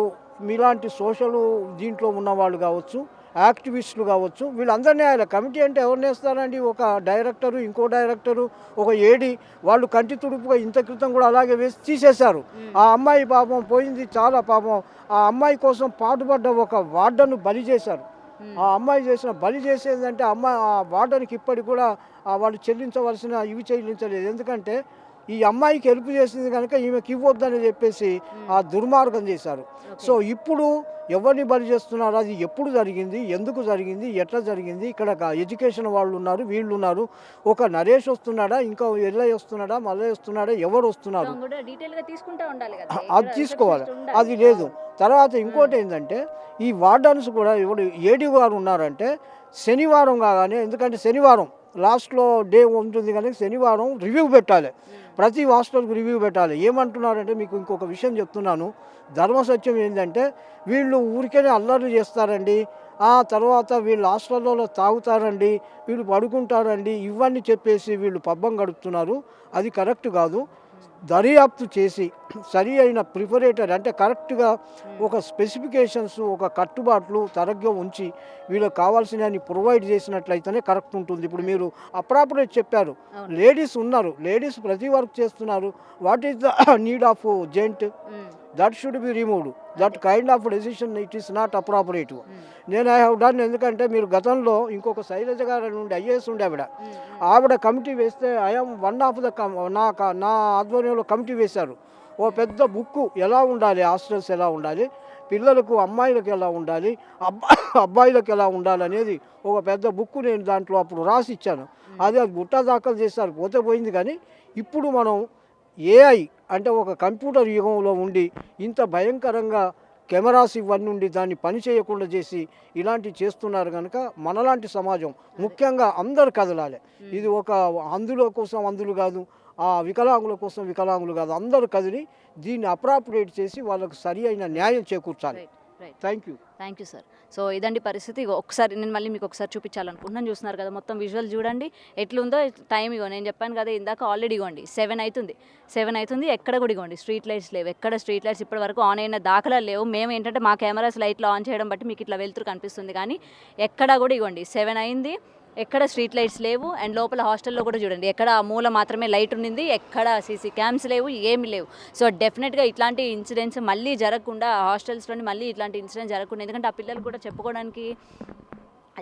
మీలాంటి సోషల్ దీంట్లో ఉన్నవాళ్ళు కావచ్చు, యాక్టివిస్టులు కావచ్చు, వీళ్ళందరినీ ఆయన కమిటీ అంటే ఎవరిని వేస్తారండి? ఒక డైరెక్టరు, ఇంకో డైరెక్టరు, ఒక ఏడి, వాళ్ళు కంటి తుడుపుగా ఇంత క్రితం కూడా అలాగే వేసి తీసేశారు. ఆ అమ్మాయి పాపం పోయింది, చాలా పాపం. ఆ అమ్మాయి కోసం పాటుపడ్డ ఒక వార్డను బలి చేశారు. ఆ అమ్మాయి బలి చేసేదంటే ఆ వార్డన్కి ఇప్పటికి కూడా వాళ్ళు చెల్లించవలసిన ఇవి చెల్లించలేదు. ఎందుకంటే ఈ అమ్మాయికి హెల్ప్ చేసింది కనుక ఈమెకి ఇవ్వద్దని చెప్పేసి ఆ దుర్మార్గం చేశారు. సో ఇప్పుడు ఎవరిని బలి చేస్తున్నారు? అది ఎప్పుడు జరిగింది, ఎందుకు జరిగింది, ఎట్లా జరిగింది? ఇక్కడ ఎడ్యుకేషన్ వాళ్ళు ఉన్నారు, వీళ్ళు ఉన్నారు. ఒక నరేష్ వస్తున్నాడా, ఇంకా ఎల్లయ్య వస్తున్నాడా, మల్లయ్య వస్తున్నాడా, ఎవరు వస్తున్నారు? అది తీసుకోవాలి, అది లేదు. తర్వాత ఇంకోటి ఏంటంటే ఈ వార్డన్స్ కూడా ఎవరు ఏడీ గారు ఉన్నారంటే శనివారం కాగానే, ఎందుకంటే శనివారం లాస్ట్లో డే ఉంటుంది కనుక శనివారం రివ్యూ పెట్టాలి, ప్రతి హాస్టల్కి రివ్యూ పెట్టాలి. ఏమంటున్నారంటే మీకు ఇంకొక విషయం చెప్తున్నాను, ధర్మసత్యం ఏంటంటే వీళ్ళు ఊరికేనే అల్లర్లు చేస్తారండి, తర్వాత వీళ్ళు హాస్టల్లో తాగుతారండి, వీళ్ళు పడుకుంటారండి, ఇవన్నీ చెప్పేసి వీళ్ళు పబ్బం గడుపుతున్నారు. అది కరెక్ట్ కాదు. దర్యాప్తు చేసి సరి అయిన ప్రిపరేటర్ అంటే కరెక్ట్గా ఒక స్పెసిఫికేషన్స్, ఒక కట్టుబాట్లు తరగ్గా ఉంచి వీళ్ళకి కావాల్సినవి ప్రొవైడ్ చేసినట్లయితేనే కరెక్ట్ ఉంటుంది. ఇప్పుడు మీరు అప్రాపరేట్ చెప్పారు, లేడీస్ ఉన్నారు, లేడీస్ ప్రతి వర్క్ చేస్తున్నారు. What is the need of gent? That should be removed. That kind of decision it is not appropriative. నేను ఐ హ్యావ్ డన్. ఎందుకంటే మీరు గతంలో ఇంకొక శైలజ గారు నుండి ఐఏఎస్ ఉండే ఆవిడ కమిటీ వేస్తే ఐఎమ్ వన్ ఆఫ్ ద నా ఆధ్వర్యంలో కమిటీ వేశారు. ఓ పెద్ద బుక్కు ఎలా ఉండాలి, హాస్టల్స్ ఎలా ఉండాలి, పిల్లలకు అమ్మాయిలకు ఎలా ఉండాలి, అబ్బాయిలకు ఎలా ఉండాలి అనేది ఒక పెద్ద బుక్కు నేను దాంట్లో అప్పుడు రాసి ఇచ్చాను. అది గుట్టా దాఖలు చేస్తారు, పోయింది. కానీ ఇప్పుడు మనం ఏఐ అంటే ఒక కంప్యూటర్ యుగంలో ఉండి ఇంత భయంకరంగా కెమెరాస్ ఇవన్నీ ఉండి దాన్ని పని చేయకుండా చేసి ఇలాంటివి చేస్తున్నారు కనుక మనలాంటి సమాజం ముఖ్యంగా అందరు కదలాలి. ఇది ఒక అందుల కోసం అందులు కాదు, వికలాంగుల కోసం వికలాంగులు కాదు, అందరూ కదిలి దీన్ని అప్రాపరేట్ చేసి వాళ్ళకు సరి అయిన న్యాయం చేకూర్చాలి. Right. Thank you. Thank you sir. So ఇదండి పరిస్థితి. ఇగో ఒకసారి నేను మళ్ళీ మీకు ఒకసారి చూపించాలనుకుంటున్నాను. చూస్తున్నారు కదా మొత్తం విజువల్ చూడండి ఎట్లుందో. టైం ఇగో నేను చెప్పాను కదా ఇందాక ఆల్రెడీ ఇగోండి 7 అవుతుంది. ఎక్కడ కూడా ఇగోండి స్ట్రీట్ లైట్స్ లేవు. ఎక్కడ స్ట్రీట్ లైట్స్ ఇప్పటి వరకు ఆన్ అయిన దాఖలాలు లేవు. మేము ఏంటంటే మా కెమెరాస్ లైట్లు ఆన్ చేయడం బట్టి మీకు ఇట్లా వెళ్తురు కనిపిస్తుంది, కానీ ఎక్కడా కూడా ఇగోండి 7 అయింది, ఎక్కడ స్ట్రీట్ లైట్స్ లేవు. అండ్ లోపల హాస్టల్లో కూడా చూడండి ఎక్కడ ఆ మూల మాత్రమే లైట్ ఉండింది, ఎక్కడ సీసీ క్యామ్స్ లేవు, ఏమి లేవు. సో డెఫినెట్గా ఇట్లాంటి ఇన్సిడెంట్స్ మళ్ళీ జరగకుండా, హాస్టల్స్లోని మళ్ళీ ఇట్లాంటి ఇన్సిడెంట్స్ జరగకుండా, ఎందుకంటే ఆ పిల్లలు కూడా చెప్పుకోవడానికి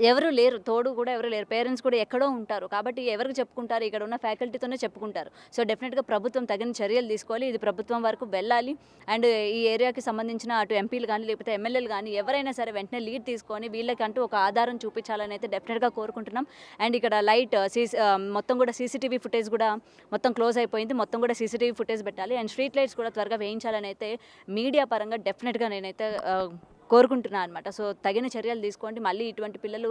ఎవరు లేరు, తోడు కూడా ఎవరు లేరు. పేరెంట్స్ కూడా ఎక్కడో ఉంటారు, కాబట్టి ఎవరికి చెప్పుకుంటారు? ఇక్కడ ఉన్న ఫ్యాకల్టీతోనే చెప్పుకుంటారు. సో డెఫినెట్గా ప్రభుత్వం తగిన చర్యలు తీసుకోవాలి. ఇది ప్రభుత్వం వరకు వెళ్ళాలి. అండ్ ఈ ఏరియాకి సంబంధించిన అటు ఎంపీలు కానీ లేకపోతే ఎమ్మెల్యేలు కానీ ఎవరైనా సరే వెంటనే లీడ్ తీసుకొని వీళ్ళకంటూ ఒక ఆధారం చూపించాలని అయితే డెఫినెట్గా కోరుకుంటున్నాం. అండ్ ఇక్కడ లైట్ మొత్తం కూడా సీసీటీవీ ఫుటేజ్ కూడా మొత్తం క్లోజ్ అయిపోయింది. మొత్తం కూడా సీసీటీవీ ఫుటేజ్ పెట్టాలి. అండ్ స్ట్రీట్ లైట్స్ కూడా త్వరగా వేయించాలని అయితే మీడియా పరంగా డెఫినెట్గా నేనైతే కోరుకుంటున్నాను అనమాట. సో తగిన చర్యలు తీసుకోండి. మళ్ళీ ఇటువంటి పిల్లలు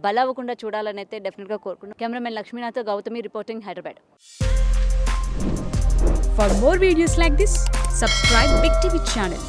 బలవ్వకుండా చూడాలని అయితే డెఫినెట్గా కోరుకుంటున్నాను. Cameraman Lakshminath, Gautami reporting, Hyderabad. For more videos like this, subscribe Big TV channel.